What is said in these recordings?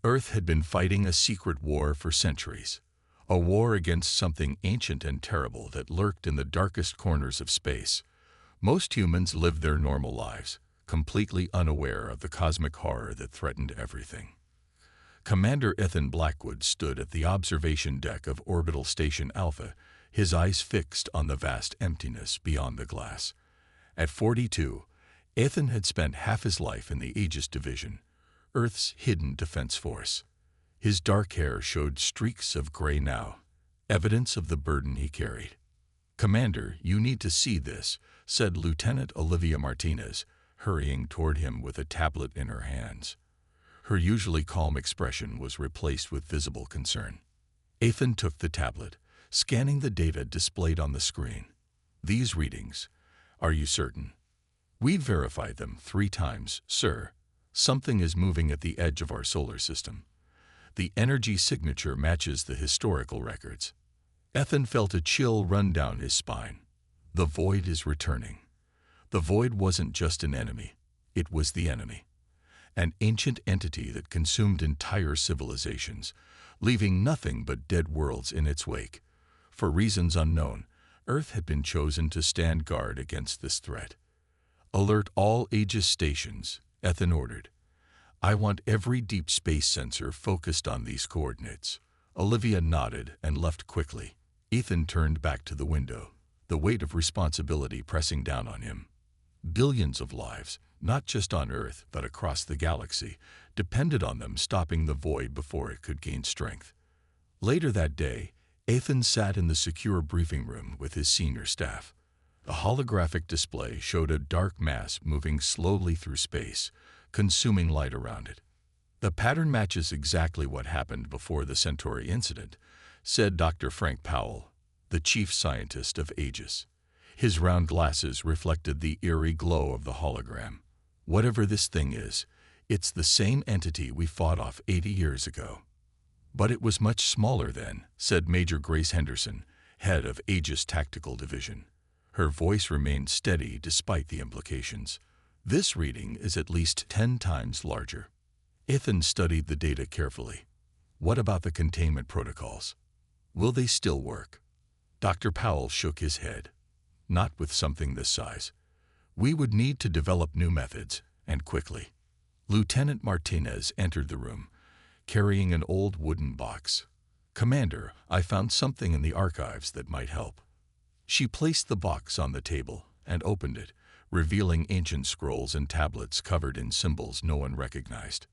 Earth had been fighting a secret war for centuries, a war against something ancient and terrible that lurked in the darkest corners of space. Most humans lived their normal lives, completely unaware of the cosmic horror that threatened everything. Commander Ethan Blackwood stood at the observation deck of Orbital Station Alpha, his eyes fixed on the vast emptiness beyond the glass. At 42, Ethan had spent half his life in the Aegis Division, Earth's hidden defense force. His dark hair showed streaks of gray now, evidence of the burden he carried. "Commander, you need to see this," said Lieutenant Olivia Martinez, hurrying toward him with a tablet in her hands. Her usually calm expression was replaced with visible concern. Ethan took the tablet, scanning the data displayed on the screen. "These readings, are you certain?" "We've verified them 3 times, sir. Something is moving at the edge of our solar system. The energy signature matches the historical records." Ethan felt a chill run down his spine. The void is returning. The void wasn't just an enemy, it was the enemy. An ancient entity that consumed entire civilizations, leaving nothing but dead worlds in its wake. For reasons unknown, Earth had been chosen to stand guard against this threat. "Alert all Aegis stations," Ethan ordered. "I want every deep space sensor focused on these coordinates." Olivia nodded and left quickly. Ethan turned back to the window, the weight of responsibility pressing down on him. Billions of lives, not just on Earth but across the galaxy, depended on them stopping the void before it could gain strength. Later that day, Ethan sat in the secure briefing room with his senior staff. A holographic display showed a dark mass moving slowly through space, consuming light around it. "The pattern matches exactly what happened before the Centauri incident," said Dr. Frank Powell, the chief scientist of Aegis. His round glasses reflected the eerie glow of the hologram. "Whatever this thing is, it's the same entity we fought off 80 years ago." "But it was much smaller then," said Major Grace Henderson, head of Aegis Tactical Division. Her voice remained steady despite the implications. "This reading is at least 10 times larger." Ethan studied the data carefully. "What about the containment protocols? Will they still work?" Dr. Powell shook his head. "Not with something this size. We would need to develop new methods, and quickly." Lieutenant Martinez entered the room, carrying an old wooden box. "Commander, I found something in the archives that might help." She placed the box on the table and opened it, revealing ancient scrolls and tablets covered in symbols no one recognized.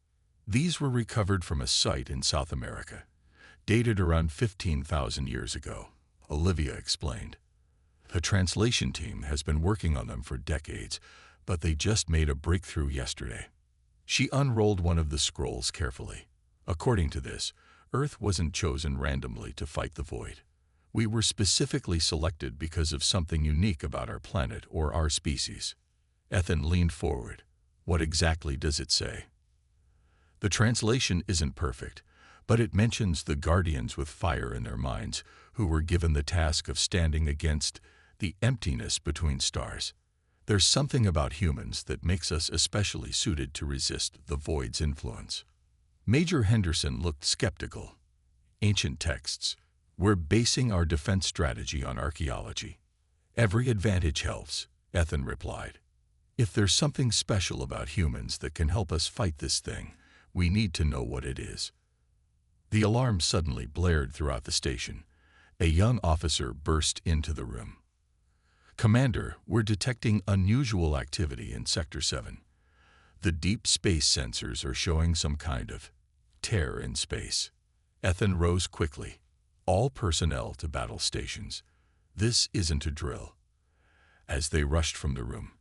These were recovered from a site in South America, dated around 15,000 years ago, Olivia explained. "The translation team has been working on them for decades, but they just made a breakthrough yesterday." She unrolled one of the scrolls carefully. "According to this, Earth wasn't chosen randomly to fight the void. We were specifically selected because of something unique about our planet or our species." Ethan leaned forward. "What exactly does it say?" "The translation isn't perfect, but it mentions the guardians with fire in their minds who were given the task of standing against the emptiness between stars. There's something about humans that makes us especially suited to resist the void's influence." Major Henderson looked skeptical. "Ancient texts. We're basing our defense strategy on archaeology." "Every advantage helps," Ethan replied. "If there's something special about humans that can help us fight this thing, we need to know what it is." The alarm suddenly blared throughout the station. A young officer burst into the room. "Commander, we're detecting unusual activity in Sector 7. The deep space sensors are showing some kind of tear in space." Ethan rose quickly. "All personnel to battle stations. This isn't a drill." As they rushed from the room,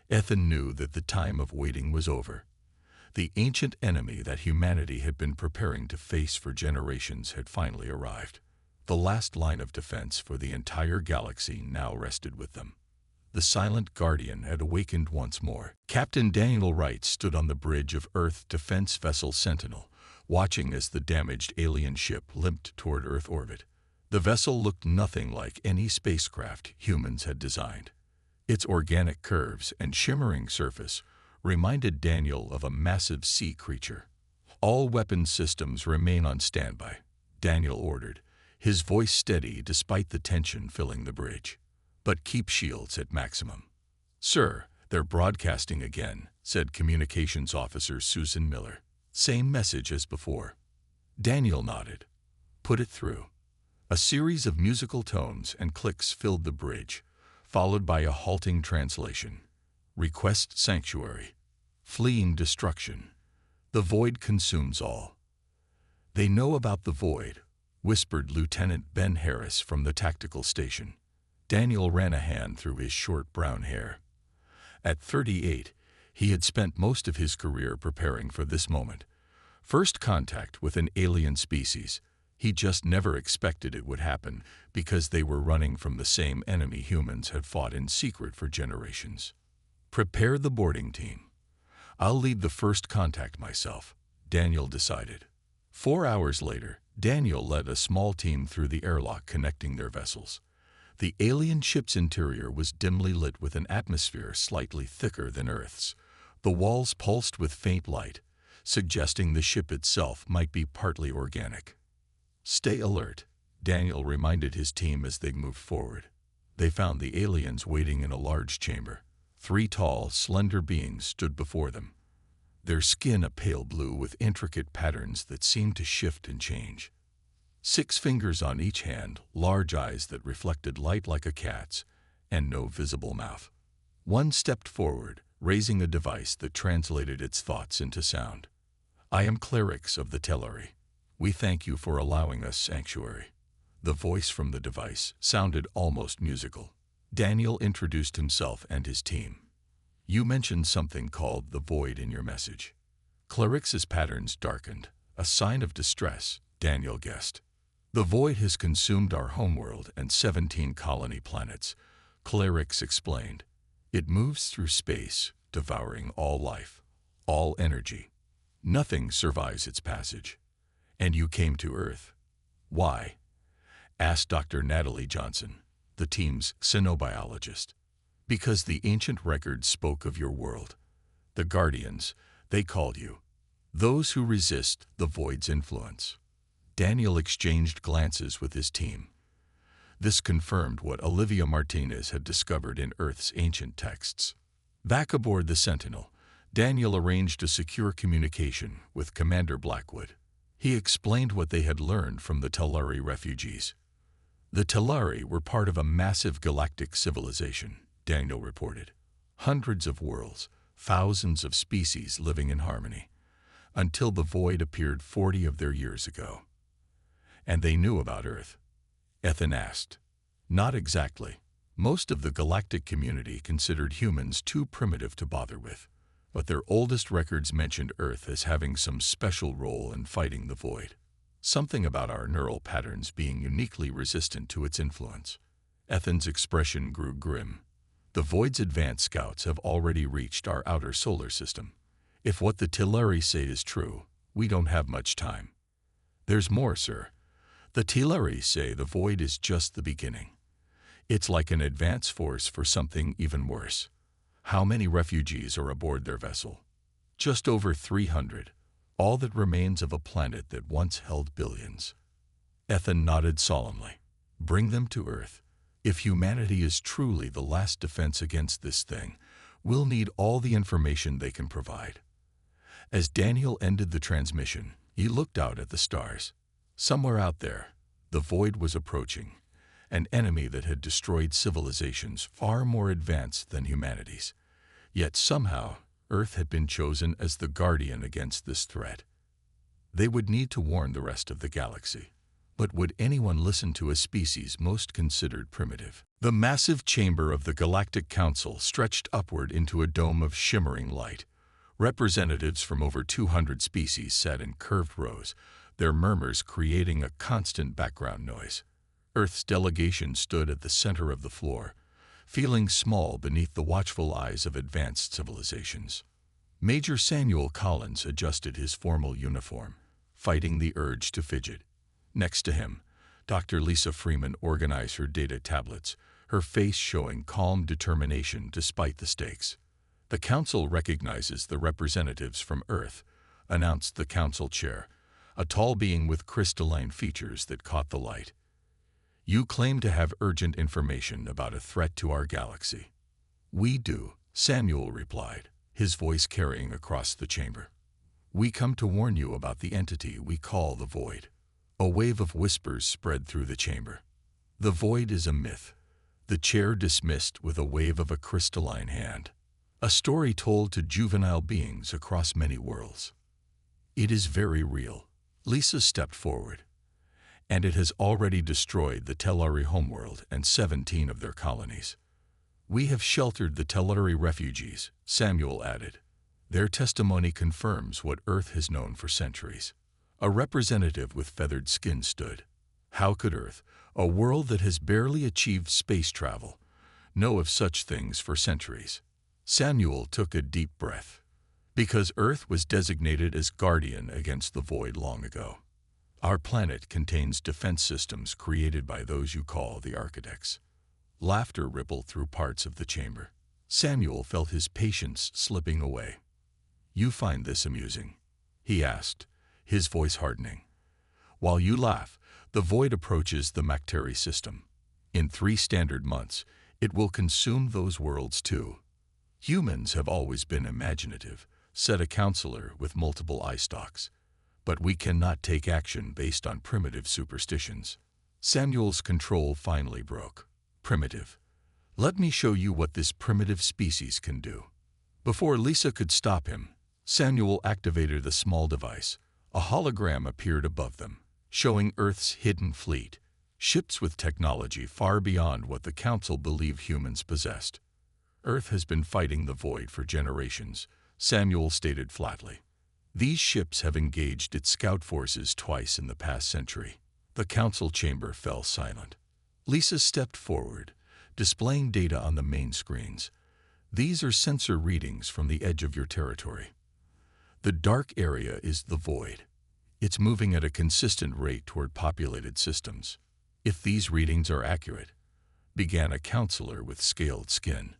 Ethan knew that the time of waiting was over. The ancient enemy that humanity had been preparing to face for generations had finally arrived. The last line of defense for the entire galaxy now rested with them. The silent guardian had awakened once more. Captain Daniel Wright stood on the bridge of Earth Defense Vessel Sentinel, watching as the damaged alien ship limped toward Earth orbit. The vessel looked nothing like any spacecraft humans had designed. Its organic curves and shimmering surface reminded Daniel of a massive sea creature. All weapon systems remain on standby, Daniel ordered, his voice steady despite the tension filling the bridge. But keep shields at maximum. Sir, they're broadcasting again, said Communications Officer Susan Miller. Same message as before. Daniel nodded. Put it through. A series of musical tones and clicks filled the bridge, followed by a halting translation. Request sanctuary. Fleeing destruction. The void consumes all. They know about the void, whispered Lieutenant Ben Harris from the tactical station. Daniel ran a hand through his short brown hair. At 38, he had spent most of his career preparing for this moment. First contact with an alien species. He just never expected it would happen because they were running from the same enemy humans had fought in secret for generations. Prepare the boarding team. I'll lead the first contact myself, Daniel decided. 4 hours later, Daniel led a small team through the airlock connecting their vessels. The alien ship's interior was dimly lit with an atmosphere slightly thicker than Earth's. The walls pulsed with faint light, suggesting the ship itself might be partly organic. Stay alert, Daniel reminded his team as they moved forward. They found the aliens waiting in a large chamber. 3 tall, slender beings stood before them, their skin a pale blue with intricate patterns that seemed to shift and change. 6 fingers on each hand, large eyes that reflected light like a cat's, and no visible mouth. One stepped forward, raising a device that translated its thoughts into sound. I am Clerics of the Tellari. We thank you for allowing us sanctuary. The voice from the device sounded almost musical. Daniel introduced himself and his team. You mentioned something called the void in your message. Clerics' patterns darkened, a sign of distress, Daniel guessed. The void has consumed our homeworld and 17 colony planets, Clerics explained. It moves through space, devouring all life, all energy. Nothing survives its passage. And you came to Earth. Why? Asked Dr. Natalie Johnson, the team's xenobiologist. Because the ancient records spoke of your world. The Guardians, they called you. Those who resist the void's influence. Daniel exchanged glances with his team. This confirmed what Olivia Martinez had discovered in Earth's ancient texts. Back aboard the Sentinel, Daniel arranged a secure communication with Commander Blackwood. He explained what they had learned from the Tellari refugees. The Tellari were part of a massive galactic civilization, Daniel reported. Hundreds of worlds, thousands of species living in harmony, until the void appeared 40 of their years ago. And they knew about Earth? Ethan asked. Not exactly. Most of the galactic community considered humans too primitive to bother with, but their oldest records mentioned Earth as having some special role in fighting the void. Something about our neural patterns being uniquely resistant to its influence. Ethan's expression grew grim. The void's advanced scouts have already reached our outer solar system. If what the Tellari say is true, we don't have much time. There's more, sir. The Tellari say the void is just the beginning. It's like an advance force for something even worse. How many refugees are aboard their vessel? Just over 300, all that remains of a planet that once held billions. Ethan nodded solemnly. Bring them to Earth. If humanity is truly the last defense against this thing, we'll need all the information they can provide. As Daniel ended the transmission, he looked out at the stars. Somewhere out there, the void was approaching, an enemy that had destroyed civilizations far more advanced than humanity's. Yet somehow, Earth had been chosen as the guardian against this threat. They would need to warn the rest of the galaxy. But would anyone listen to a species most considered primitive? The massive chamber of the Galactic Council stretched upward into a dome of shimmering light. Representatives from over 200 species sat in curved rows, their murmurs creating a constant background noise. Earth's delegation stood at the center of the floor, feeling small beneath the watchful eyes of advanced civilizations. Major Samuel Collins adjusted his formal uniform, fighting the urge to fidget. Next to him, Dr. Lisa Freeman organized her data tablets, her face showing calm determination despite the stakes. The Council recognizes the representatives from Earth, announced the council chair, a tall being with crystalline features that caught the light. "You claim to have urgent information about a threat to our galaxy." "We do," Samuel replied, his voice carrying across the chamber. "We come to warn you about the entity we call the Void." A wave of whispers spread through the chamber. "The Void is a myth," the chair dismissed with a wave of a crystalline hand. "A story told to juvenile beings across many worlds. It is very real." Lisa stepped forward. "And it has already destroyed the Tellari homeworld and 17 of their colonies." "We have sheltered the Tellari refugees," Samuel added. "Their testimony confirms what Earth has known for centuries." A representative with feathered skin stood. "How could Earth, a world that has barely achieved space travel, know of such things for centuries?" Samuel took a deep breath. "Because Earth was designated as guardian against the Void long ago. Our planet contains defense systems created by those you call the architects." Laughter rippled through parts of the chamber. Samuel felt his patience slipping away. "You find this amusing?" he asked, his voice hardening. "While you laugh, the Void approaches the Macteri system. In 3 standard months, it will consume those worlds too." "Humans have always been imaginative," said a counselor with multiple eye stalks. "But we cannot take action based on primitive superstitions." Samuel's control finally broke. "Primitive? Let me show you what this primitive species can do." Before Lisa could stop him, Samuel activated a small device. A hologram appeared above them, showing Earth's hidden fleet, ships with technology far beyond what the Council believed humans possessed. "Earth has been fighting the Void for generations," Samuel stated flatly. "These ships have engaged its scout forces twice in the past century." The council chamber fell silent. Lisa stepped forward, displaying data on the main screens. "These are sensor readings from the edge of your territory. The dark area is the Void. It's moving at a consistent rate toward populated systems." "If these readings are accurate," began a counselor with scaled skin.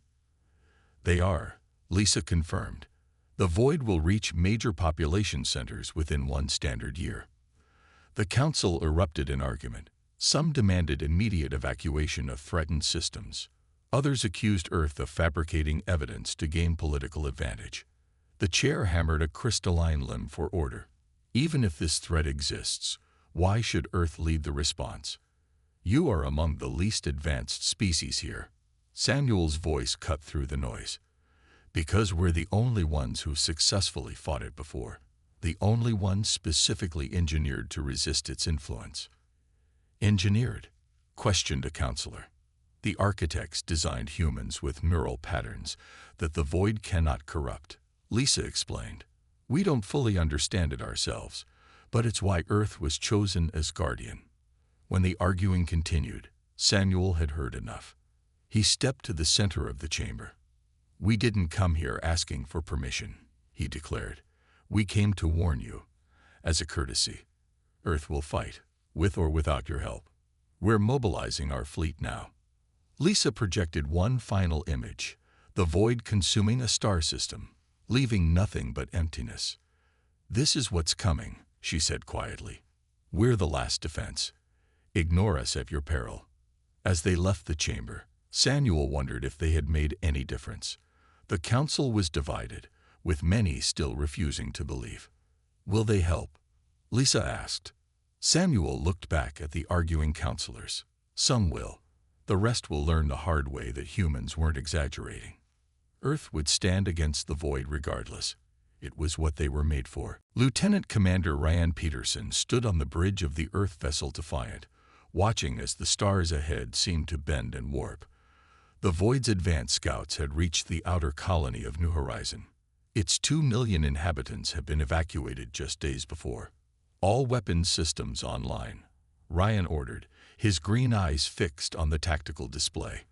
"They are," Lisa confirmed. "The Void will reach major population centers within 1 standard year." The council erupted in argument. Some demanded immediate evacuation of threatened systems. Others accused Earth of fabricating evidence to gain political advantage. The chair hammered a crystalline limb for order. "Even if this threat exists, why should Earth lead the response? You are among the least advanced species here." Samuel's voice cut through the noise. "Because we're the only ones who successfully fought it before. The only ones specifically engineered to resist its influence." "Engineered?" questioned a counselor. "The architects designed humans with neural patterns that the Void cannot corrupt," Lisa explained. "We don't fully understand it ourselves, but it's why Earth was chosen as guardian." When the arguing continued, Samuel had heard enough. He stepped to the center of the chamber. "We didn't come here asking for permission," he declared. "We came to warn you. As a courtesy, Earth will fight, with or without your help. We're mobilizing our fleet now." Lisa projected one final image, the Void consuming a star system, leaving nothing but emptiness. "This is what's coming," she said quietly. "We're the last defense. Ignore us at your peril." As they left the chamber, Samuel wondered if they had made any difference. The council was divided, with many still refusing to believe. "Will they help?" Lisa asked. Samuel looked back at the arguing counselors. "Some will. The rest will learn the hard way that humans weren't exaggerating. Earth would stand against the Void regardless. It was what they were made for." Lieutenant Commander Ryan Peterson stood on the bridge of the Earth vessel Defiant, watching as the stars ahead seemed to bend and warp. The Void's advanced scouts had reached the outer colony of New Horizon. Its 2 million inhabitants had been evacuated just days before. "All weapons systems online," Ryan ordered, his green eyes fixed on the tactical display.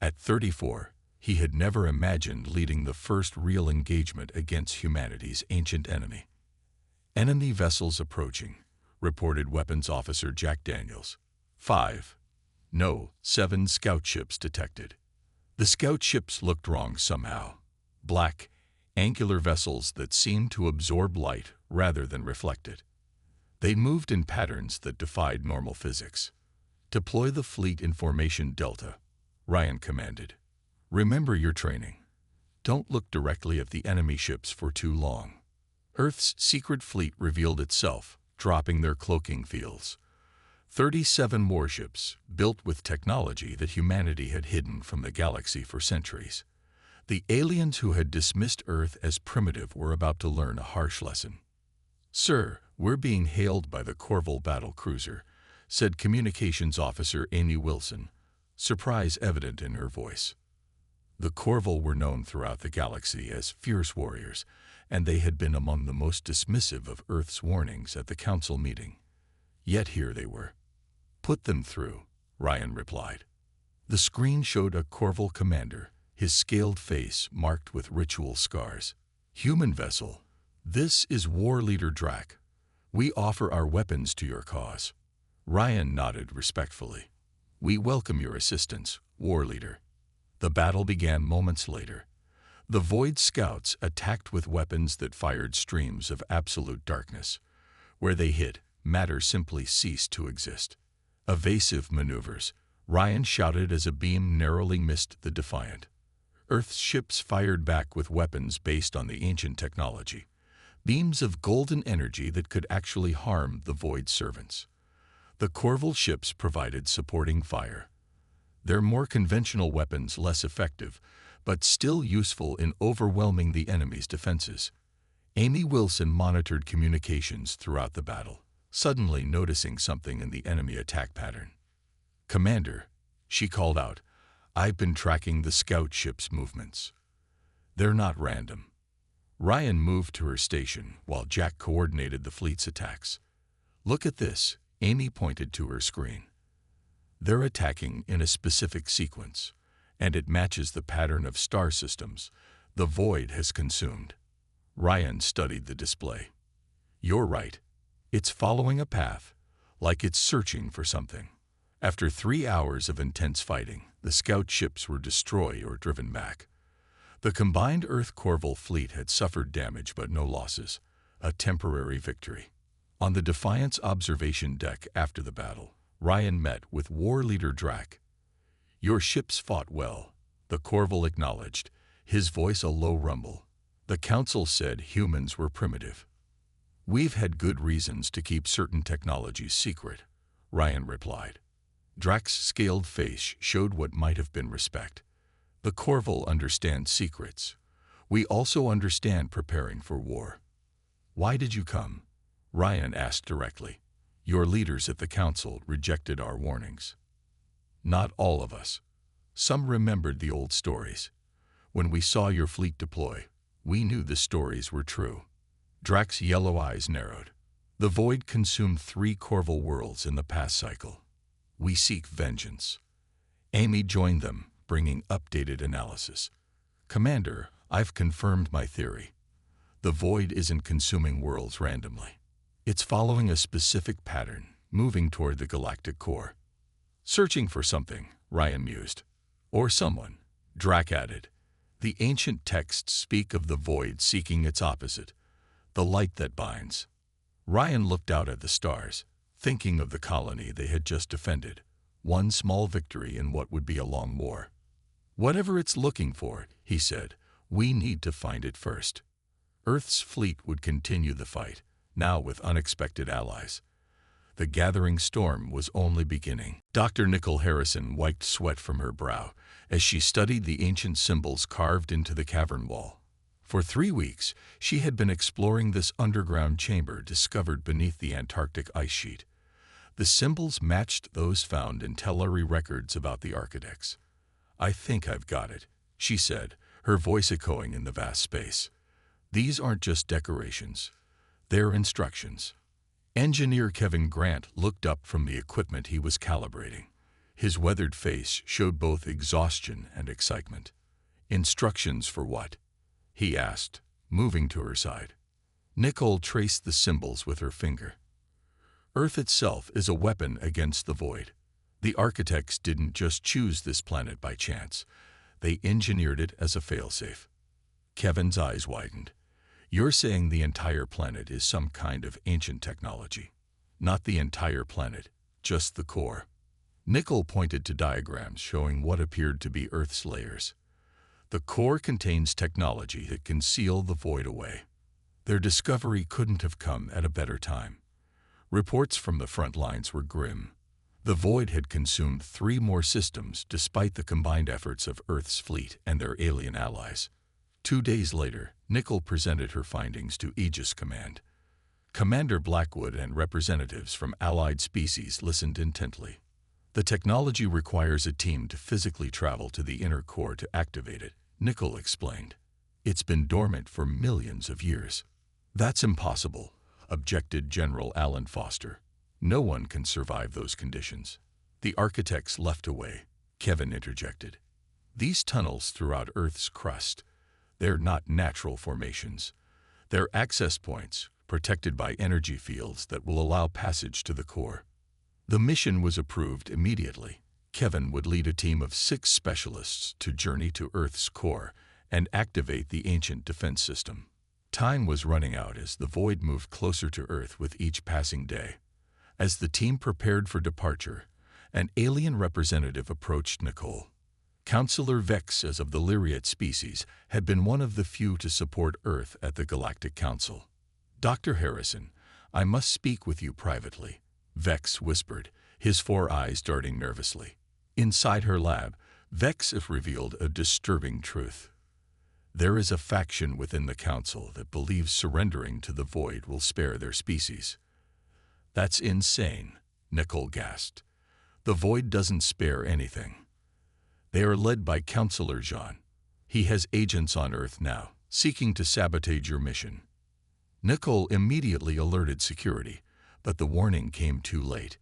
At 34, he had never imagined leading the first real engagement against humanity's ancient enemy. "Enemy vessels approaching," reported Weapons Officer Jack Daniels. 5. No, 7 scout ships detected. The scout ships looked wrong somehow. Black, angular vessels that seemed to absorb light rather than reflect it. They moved in patterns that defied normal physics. "Deploy the fleet in Formation Delta," Ryan commanded. "Remember your training. Don't look directly at the enemy ships for too long." Earth's secret fleet revealed itself, dropping their cloaking fields. 37 warships, built with technology that humanity had hidden from the galaxy for centuries. The aliens who had dismissed Earth as primitive were about to learn a harsh lesson. "Sir, we're being hailed by the Corval battle cruiser," said Communications Officer Amy Wilson, surprise evident in her voice. The Corval were known throughout the galaxy as fierce warriors, and they had been among the most dismissive of Earth's warnings at the council meeting. Yet here they were. "Put them through," Ryan replied. The screen showed a Corval commander, his scaled face marked with ritual scars. "Human vessel, this is War Leader Drac. We offer our weapons to your cause." Ryan nodded respectfully. "We welcome your assistance, War Leader." The battle began moments later. The Void Scouts attacked with weapons that fired streams of absolute darkness. Where they hit, matter simply ceased to exist. "Evasive maneuvers," Ryan shouted as a beam narrowly missed the Defiant. Earth's ships fired back with weapons based on the ancient technology, beams of golden energy that could actually harm the Void Servants. The Corval ships provided supporting fire, their more conventional weapons less effective, but still useful in overwhelming the enemy's defenses. Amy Wilson monitored communications throughout the battle, suddenly noticing something in the enemy attack pattern. "Commander," she called out, "I've been tracking the scout ship's movements. They're not random." Ryan moved to her station while Jack coordinated the fleet's attacks. "Look at this," Amy pointed to her screen. "They're attacking in a specific sequence, and it matches the pattern of star systems the Void has consumed." Ryan studied the display. "You're right. It's following a path, like it's searching for something." After 3 hours of intense fighting, the scout ships were destroyed or driven back. The combined Earth-Corval fleet had suffered damage but no losses, a temporary victory. On the Defiant's observation deck after the battle, Ryan met with War Leader Drac. "Your ships fought well," the Corval acknowledged, his voice a low rumble. "The Council said humans were primitive." "We've had good reasons to keep certain technologies secret," Ryan replied. Drac's scaled face showed what might have been respect. "The Corval understands secrets. We also understand preparing for war." "Why did you come?" Ryan asked directly. "Your leaders at the council rejected our warnings." "Not all of us. Some remembered the old stories. When we saw your fleet deploy, we knew the stories were true." Drac's yellow eyes narrowed. "The Void consumed 3 Corval worlds in the past cycle. We seek vengeance." Amy joined them, bringing updated analysis. "Commander, I've confirmed my theory. The Void isn't consuming worlds randomly. It's following a specific pattern, moving toward the galactic core." "Searching for something," Ryan mused. "Or someone," Drac added. "The ancient texts speak of the Void seeking its opposite, the light that binds." Ryan looked out at the stars, thinking of the colony they had just defended, one small victory in what would be a long war. "Whatever it's looking for," he said, "we need to find it first." Earth's fleet would continue the fight, now with unexpected allies. The gathering storm was only beginning. Dr. Nicole Harrison wiped sweat from her brow as she studied the ancient symbols carved into the cavern wall. For 3 weeks, she had been exploring this underground chamber discovered beneath the Antarctic ice sheet. The symbols matched those found in Tellari records about the architects. "I think I've got it," she said, her voice echoing in the vast space. "These aren't just decorations. They're instructions." Engineer Kevin Grant looked up from the equipment he was calibrating. His weathered face showed both exhaustion and excitement. "Instructions for what?" he asked, moving to her side. Nicole traced the symbols with her finger. "Earth itself is a weapon against the Void. The architects didn't just choose this planet by chance. They engineered it as a failsafe." Kevin's eyes widened. You're saying the entire planet is some kind of ancient technology? Not the entire planet, just the core. Nickel pointed to diagrams showing what appeared to be Earth's layers. The core contains technology that can seal the void away. Their discovery couldn't have come at a better time. Reports from the front lines were grim. The void had consumed 3 more systems despite the combined efforts of Earth's fleet and their alien allies. 2 days later, Nickel presented her findings to Aegis Command. Commander Blackwood and representatives from allied species listened intently. The technology requires a team to physically travel to the inner core to activate it, Nickel explained. It's been dormant for millions of years. That's impossible, objected General Alan Foster. No one can survive those conditions. The architects left away, Kevin interjected. These tunnels throughout Earth's crust, they're not natural formations. They're access points, protected by energy fields that will allow passage to the core. The mission was approved immediately. Kevin would lead a team of 6 specialists to journey to Earth's core and activate the ancient defense system. Time was running out as the void moved closer to Earth with each passing day. As the team prepared for departure, an alien representative approached Nicole. Counselor Vex of the Lyriate species had been one of the few to support Earth at the Galactic Council. Dr. Harrison, I must speak with you privately, Vex whispered, his 4 eyes darting nervously. Inside her lab, Vex revealed a disturbing truth. There is a faction within the Council that believes surrendering to the void will spare their species. That's insane, Nicole gasped. The void doesn't spare anything. They are led by Counselor Jean. He has agents on Earth now, seeking to sabotage your mission. Nicole immediately alerted security, but the warning came too late.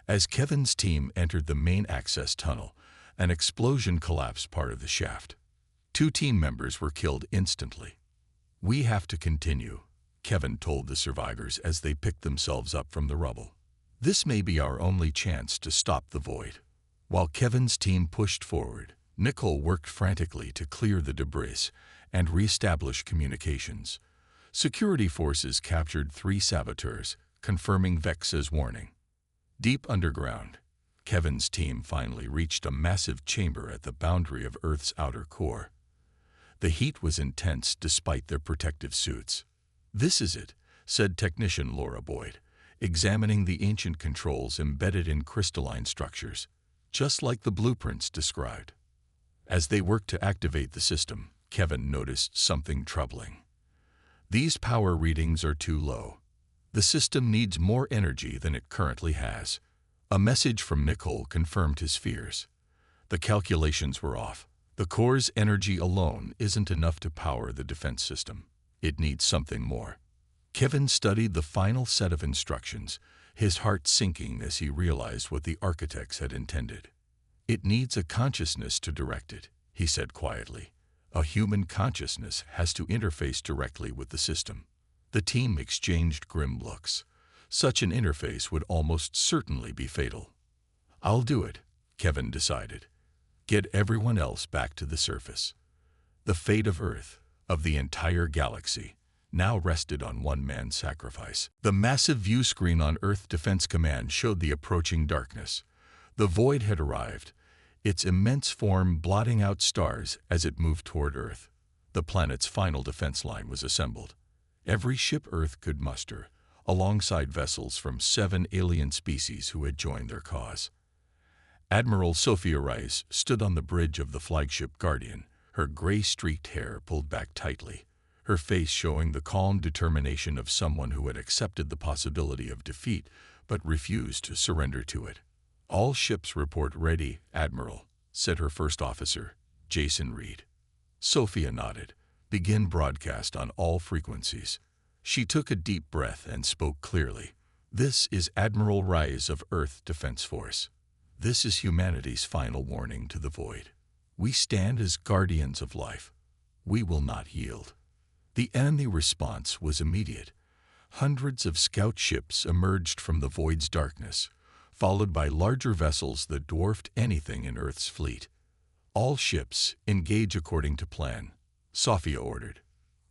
As Kevin's team entered the main access tunnel, an explosion collapsed part of the shaft. 2 team members were killed instantly. We have to continue, Kevin told the survivors as they picked themselves up from the rubble. This may be our only chance to stop the void. While Kevin's team pushed forward, Nicole worked frantically to clear the debris and reestablish communications. Security forces captured 3 saboteurs, confirming Vex's warning. Deep underground, Kevin's team finally reached a massive chamber at the boundary of Earth's outer core. The heat was intense despite their protective suits. This is it, said technician Laura Boyd, examining the ancient controls embedded in crystalline structures, just like the blueprints described. As they worked to activate the system, Kevin noticed something troubling. These power readings are too low. The system needs more energy than it currently has. A message from Nicole confirmed his fears. The calculations were off. The core's energy alone isn't enough to power the defense system. It needs something more. Kevin studied the final set of instructions, his heart sinking as he realized what the architects had intended. It needs a consciousness to direct it, he said quietly. A human consciousness has to interface directly with the system. The team exchanged grim looks. Such an interface would almost certainly be fatal. I'll do it, Kevin decided. Get everyone else back to the surface. The fate of Earth, of the entire galaxy, now rested on one man's sacrifice. The massive view screen on Earth Defense Command showed the approaching darkness. The void had arrived, its immense form blotting out stars as it moved toward Earth. The planet's final defense line was assembled. Every ship Earth could muster, alongside vessels from 7 alien species who had joined their cause. Admiral Sophia Rice stood on the bridge of the flagship Guardian, her gray-streaked hair pulled back tightly, her face showing the calm determination of someone who had accepted the possibility of defeat but refused to surrender to it. All ships report ready, Admiral, said her first officer, Jason Reed. Sophia nodded. Begin broadcast on all frequencies. She took a deep breath and spoke clearly. This is Admiral Rise of Earth Defense Force. This is humanity's final warning to the void. We stand as guardians of life. We will not yield. The enemy response was immediate. Hundreds of scout ships emerged from the void's darkness, followed by larger vessels that dwarfed anything in Earth's fleet. All ships engage according to plan. Sophia ordered.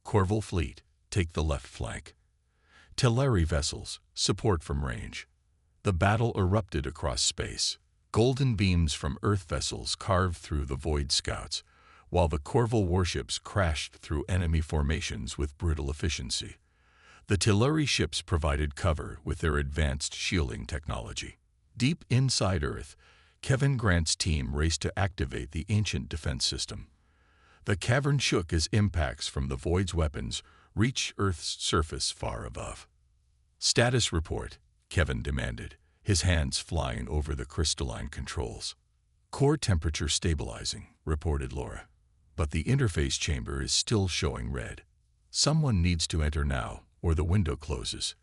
Corval fleet, take the left flank. Teleri vessels, support from range. The battle erupted across space. Golden beams from Earth vessels carved through the Void Scouts, while the Corval warships crashed through enemy formations with brutal efficiency. The Teleri ships provided cover with their advanced shielding technology. Deep inside Earth, Kevin Grant's team raced to activate the ancient defense system. The cavern shook as impacts from the Void's weapons reached Earth's surface far above. "Status report," Kevin demanded, his hands flying over the crystalline controls. "Core temperature stabilizing," reported Laura. "But the interface chamber is still showing red. Someone needs to enter now, or the window closes."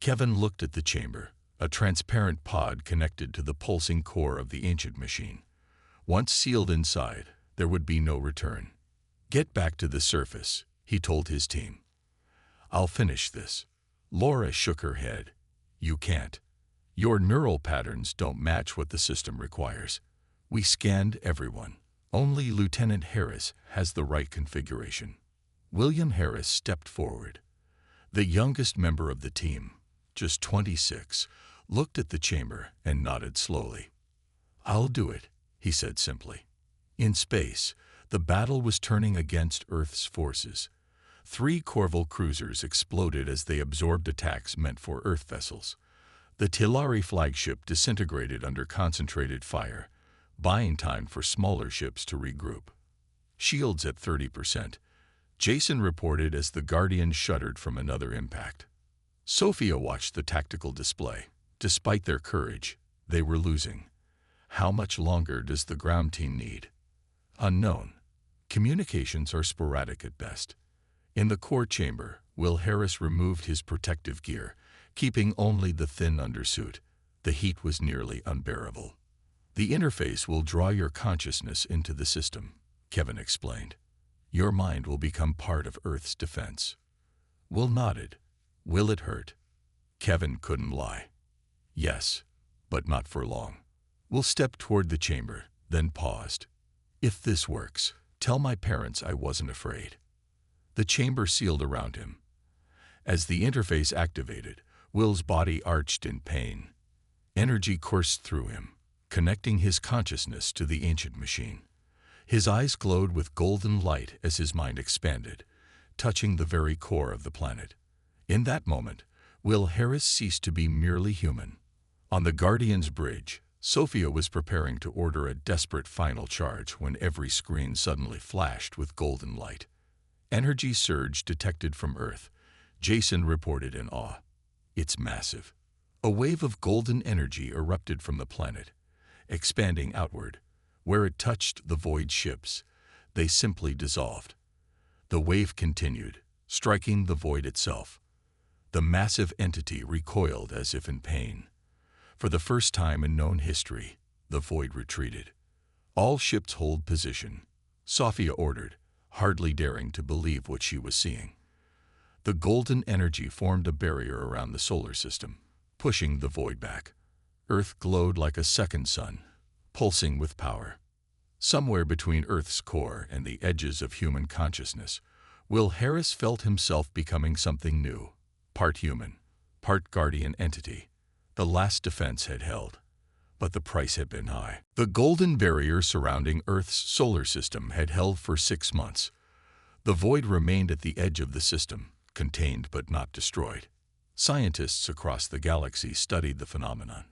Kevin looked at the chamber, a transparent pod connected to the pulsing core of the ancient machine. Once sealed inside, there would be no return. "Get back to the surface," he told his team. "I'll finish this." Laura shook her head. "You can't. Your neural patterns don't match what the system requires. We scanned everyone. Only Lieutenant Harris has the right configuration." William Harris stepped forward. The youngest member of the team, just 26, looked at the chamber and nodded slowly. "I'll do it," he said simply. In space, the battle was turning against Earth's forces. 3 Corval cruisers exploded as they absorbed attacks meant for Earth vessels. The Teleri flagship disintegrated under concentrated fire, buying time for smaller ships to regroup. "Shields at 30%. Jason reported as the Guardians shuddered from another impact. Sophia watched the tactical display. Despite their courage, they were losing. How much longer does the ground team need? Unknown. Communications are sporadic at best. In the core chamber, Will Harris removed his protective gear, keeping only the thin undersuit. The heat was nearly unbearable. "The interface will draw your consciousness into the system," Kevin explained. "Your mind will become part of Earth's defense." Will nodded. "Will it hurt?" Kevin couldn't lie. "Yes, but not for long." Will stepped toward the chamber, then paused. "If this works, tell my parents I wasn't afraid." The chamber sealed around him. As the interface activated, Will's body arched in pain. Energy coursed through him, connecting his consciousness to the ancient machine. His eyes glowed with golden light as his mind expanded, touching the very core of the planet. In that moment, Will Harris ceased to be merely human. On the Guardian's bridge, Sophia was preparing to order a desperate final charge when every screen suddenly flashed with golden light. "Energy surge detected from Earth," Jason reported in awe. "It's massive." A wave of golden energy erupted from the planet, expanding outward. Where it touched the Void ships, they simply dissolved. The wave continued, striking the Void itself. The massive entity recoiled as if in pain. For the first time in known history, the Void retreated. "All ships hold position," Sophia ordered, hardly daring to believe what she was seeing. The golden energy formed a barrier around the solar system, pushing the Void back. Earth glowed like a second sun, pulsing with power. Somewhere between Earth's core and the edges of human consciousness, Will Harris felt himself becoming something new, part human, part guardian entity. The last defense had held, but the price had been high. The golden barrier surrounding Earth's solar system had held for 6 months. The Void remained at the edge of the system, contained but not destroyed. Scientists across the galaxy studied the phenomenon,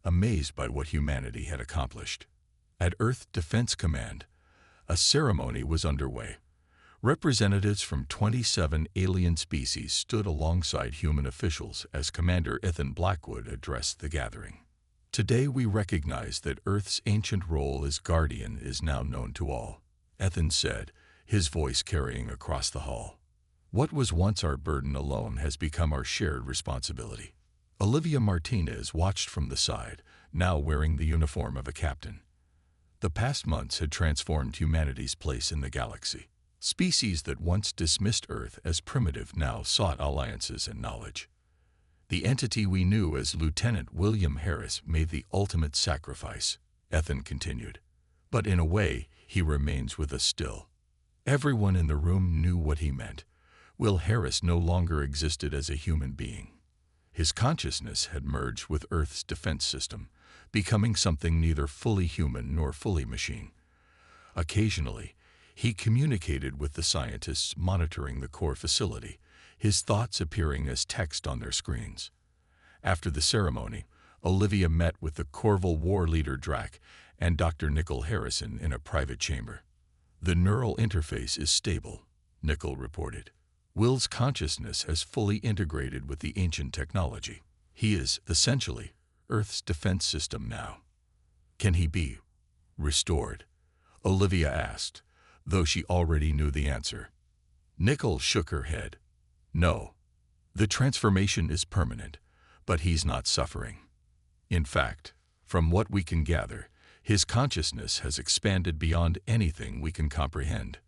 amazed by what humanity had accomplished. At Earth Defense Command, a ceremony was underway. Representatives from 27 alien species stood alongside human officials as Commander Ethan Blackwood addressed the gathering. "Today we recognize that Earth's ancient role as guardian is now known to all," Ethan said, his voice carrying across the hall. "What was once our burden alone has become our shared responsibility." Olivia Martinez watched from the side, now wearing the uniform of a captain. The past months had transformed humanity's place in the galaxy. Species that once dismissed Earth as primitive now sought alliances and knowledge. "The entity we knew as Lieutenant William Harris made the ultimate sacrifice," Ethan continued. "But in a way, he remains with us still. Everyone in the room knew what he meant. Will Harris no longer existed as a human being. His consciousness had merged with Earth's defense system, becoming something neither fully human nor fully machine. Occasionally, he communicated with the scientists monitoring the core facility, his thoughts appearing as text on their screens. After the ceremony, Olivia met with the Corval war leader Drac and Dr. Nickel Harrison in a private chamber. "The neural interface is stable," Nickel reported. "Will's consciousness has fully integrated with the ancient technology. He is, essentially, Earth's defense system now." "Can he be restored?" Olivia asked, though she already knew the answer. Nickel shook her head. "No. The transformation is permanent, but he's not suffering. In fact, from what we can gather, his consciousness has expanded beyond anything we can comprehend."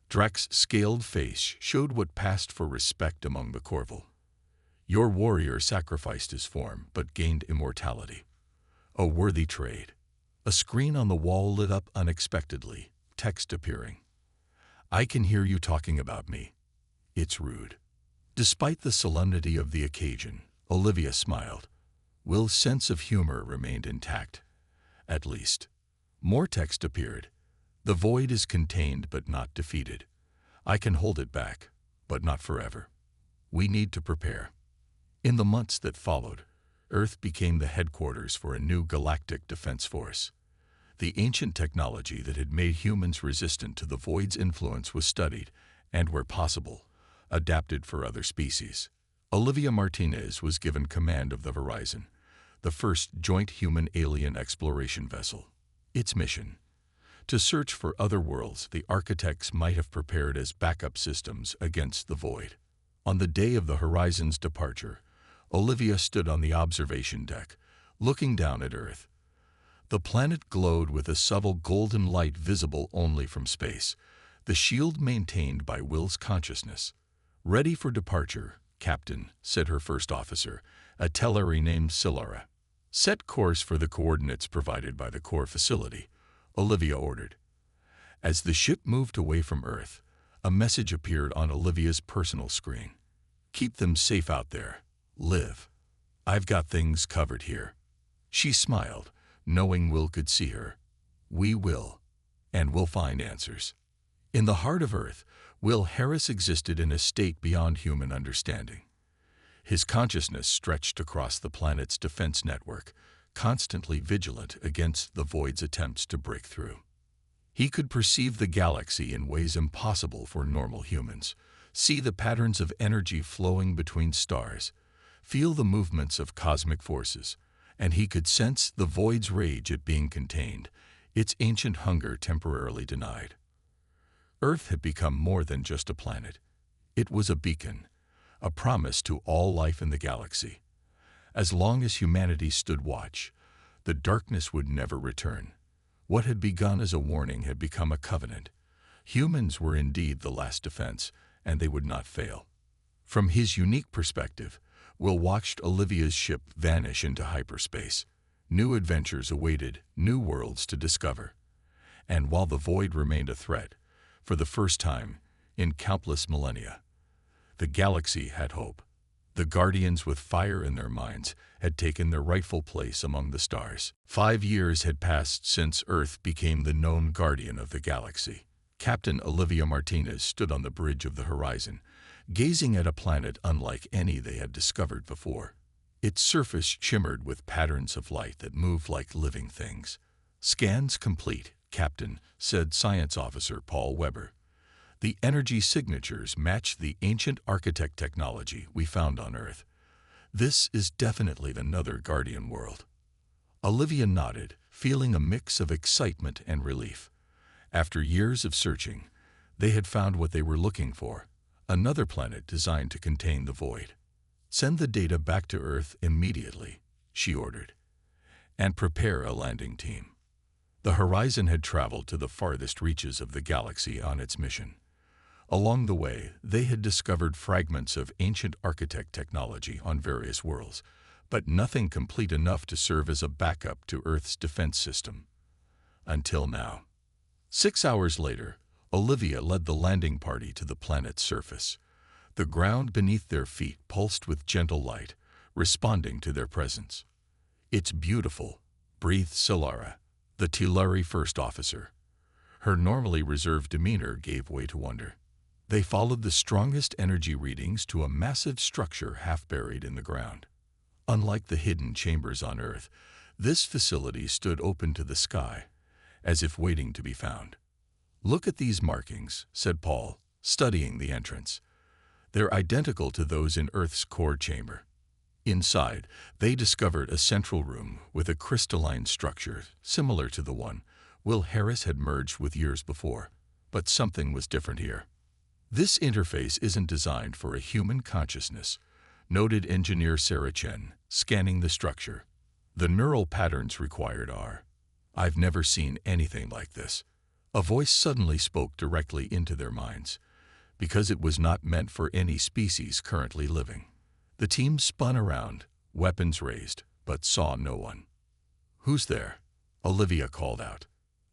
Drac's scaled face showed what passed for respect among the Corval. "Your warrior sacrificed his form, but gained immortality. A worthy trade." A screen on the wall lit up unexpectedly, text appearing. "I can hear you talking about me. It's rude." Despite the solemnity of the occasion, Olivia smiled. Will's sense of humor remained intact. At least. More text appeared. "The void is contained but not defeated. I can hold it back, but not forever. We need to prepare." In the months that followed, Earth became the headquarters for a new galactic defense force. The ancient technology that had made humans resistant to the void's influence was studied, and where possible, adapted for other species. Olivia Martinez was given command of the Horizon, the first joint human-alien exploration vessel. Its mission: to search for other worlds the architects might have prepared as backup systems against the void. On the day of the Horizon's departure, Olivia stood on the observation deck, looking down at Earth. The planet glowed with a subtle golden light visible only from space, the shield maintained by Will's consciousness. "Ready for departure, Captain," said her first officer, a Tellari named Silara. "Set course for the coordinates provided by the core facility," Olivia ordered. As the ship moved away from Earth, a message appeared on Olivia's personal screen. "Keep them safe out there. Live. I've got things covered here." She smiled, knowing Will could see her. "We will. And we'll find answers." In the heart of Earth, Will Harris existed in a state beyond human understanding. His consciousness stretched across the planet's defense network, constantly vigilant against the void's attempts to break through. He could perceive the galaxy in ways impossible for normal humans, see the patterns of energy flowing between stars, feel the movements of cosmic forces, and he could sense the void's rage at being contained, its ancient hunger temporarily denied. Earth had become more than just a planet. It was a beacon, a promise to all life in the galaxy. As long as humanity stood watch, the darkness would never return. What had begun as a warning had become a covenant. Humans were indeed the last defense, and they would not fail. From his unique perspective, Will watched Olivia's ship vanish into hyperspace. New adventures awaited, new worlds to discover. And while the void remained a threat, for the first time in countless millennia, the galaxy had hope. The guardians with fire in their minds had taken their rightful place among the stars. 5 years had passed since Earth became the known guardian of the galaxy. Captain Olivia Martinez stood on the bridge of the Horizon, gazing at a planet unlike any they had discovered before. Its surface shimmered with patterns of light that moved like living things. "Scans complete, Captain," said Science Officer Paul Weber. "The energy signatures match the ancient architect technology we found on Earth. This is definitely another guardian world." Olivia nodded, feeling a mix of excitement and relief. After years of searching, they had found what they were looking for: another planet designed to contain the void. "Send the data back to Earth immediately," she ordered, "and prepare a landing team." The Horizon had traveled to the farthest reaches of the galaxy on its mission. Along the way, they had discovered fragments of ancient architect technology on various worlds, but nothing complete enough to serve as a backup to Earth's defense system. Until now. 6 hours later, Olivia led the landing party to the planet's surface. The ground beneath their feet pulsed with gentle light, responding to their presence. "It's beautiful," breathed Solara, the Tillari first officer. Her normally reserved demeanor gave way to wonder. They followed the strongest energy readings to a massive structure half buried in the ground. Unlike the hidden chambers on Earth, this facility stood open to the sky, as if waiting to be found. "Look at these markings," said Paul, studying the entrance. "They're identical to those in Earth's core chamber." Inside, they discovered a central room with a crystalline structure similar to the one Will Harris had merged with years before. But something was different here. "This interface isn't designed for a human consciousness," noted engineer Sarah Chen, scanning the structure. "The neural patterns required are... I've never seen anything like this." A voice suddenly spoke directly into their minds, because it was not meant for any species currently living. The team spun around, weapons raised, but saw no one. "Who's there?" Olivia called out.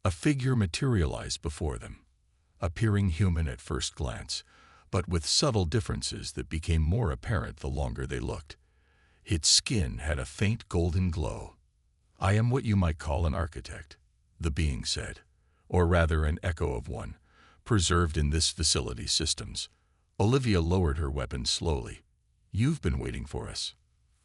A figure materialized before them, appearing human at first glance, but with subtle differences that became more apparent the longer they looked. Its skin had a faint golden glow. "I am what you might call an architect," the being said, or rather an echo of one, preserved in this facility's systems. Olivia lowered her weapon slowly. "You've been waiting for us."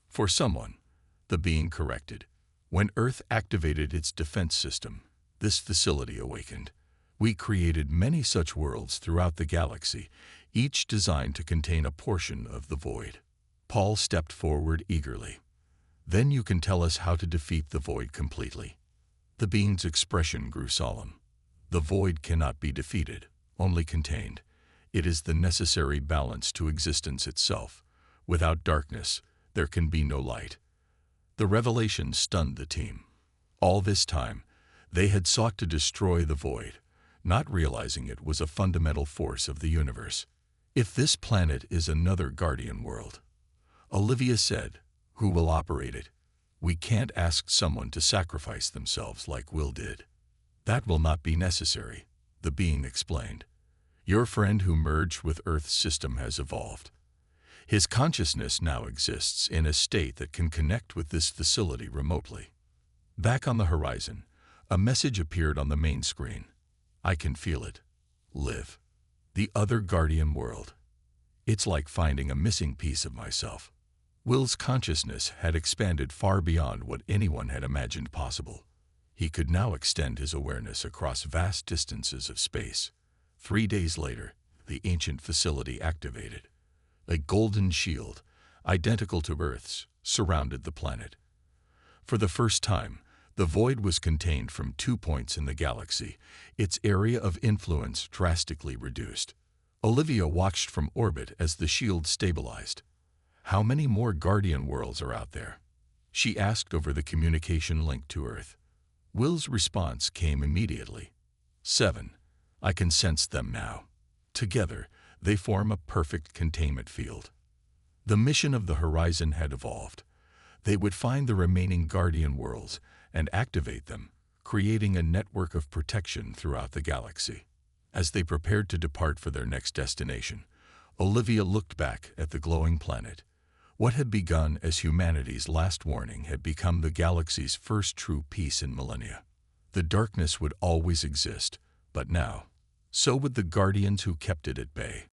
"For someone," the being corrected. "When Earth activated its defense system, this facility awakened. We created many such worlds throughout the galaxy, each designed to contain a portion of the void." Paul stepped forward eagerly. "Then you can tell us how to defeat the void completely." The being's expression grew solemn. "The void cannot be defeated, only contained. It is the necessary balance to existence itself. Without darkness, there can be no light." The revelation stunned the team. All this time, they had sought to destroy the void, not realizing it was a fundamental force of the universe. "If this planet is another guardian world," Olivia said, "who will operate it? We can't ask someone to sacrifice themselves like Will did." "That will not be necessary," the being explained. "Your friend who merged with Earth's system has evolved. His consciousness now exists in a state that can connect with this facility remotely." Back on the horizon, a message appeared on the main screen. "I can feel it. Live. The other guardian world. It's like finding a missing piece of myself." Will's consciousness had expanded far beyond what anyone had imagined possible. He could now extend his awareness across vast distances of space. 3 days later, the ancient facility activated. A golden shield, identical to Earth's, surrounded the planet. For the first time, the void was contained from 2 points in the galaxy, its area of influence drastically reduced. Olivia watched from orbit as the shield stabilized. "How many more guardian worlds are out there?" she asked over the communication link to Earth. Will's response came immediately. 7. I can sense them now. Together, they form a perfect containment field." The mission of the Horizon had evolved. They would find the remaining guardian worlds and activate them, creating a network of protection throughout the galaxy. As they prepared to depart for their next destination, Olivia looked back at the glowing planet. What had begun as humanity's last warning had become the galaxy's first true peace in millennia. The darkness would always exist, but now, so would the guardians who kept it at bay.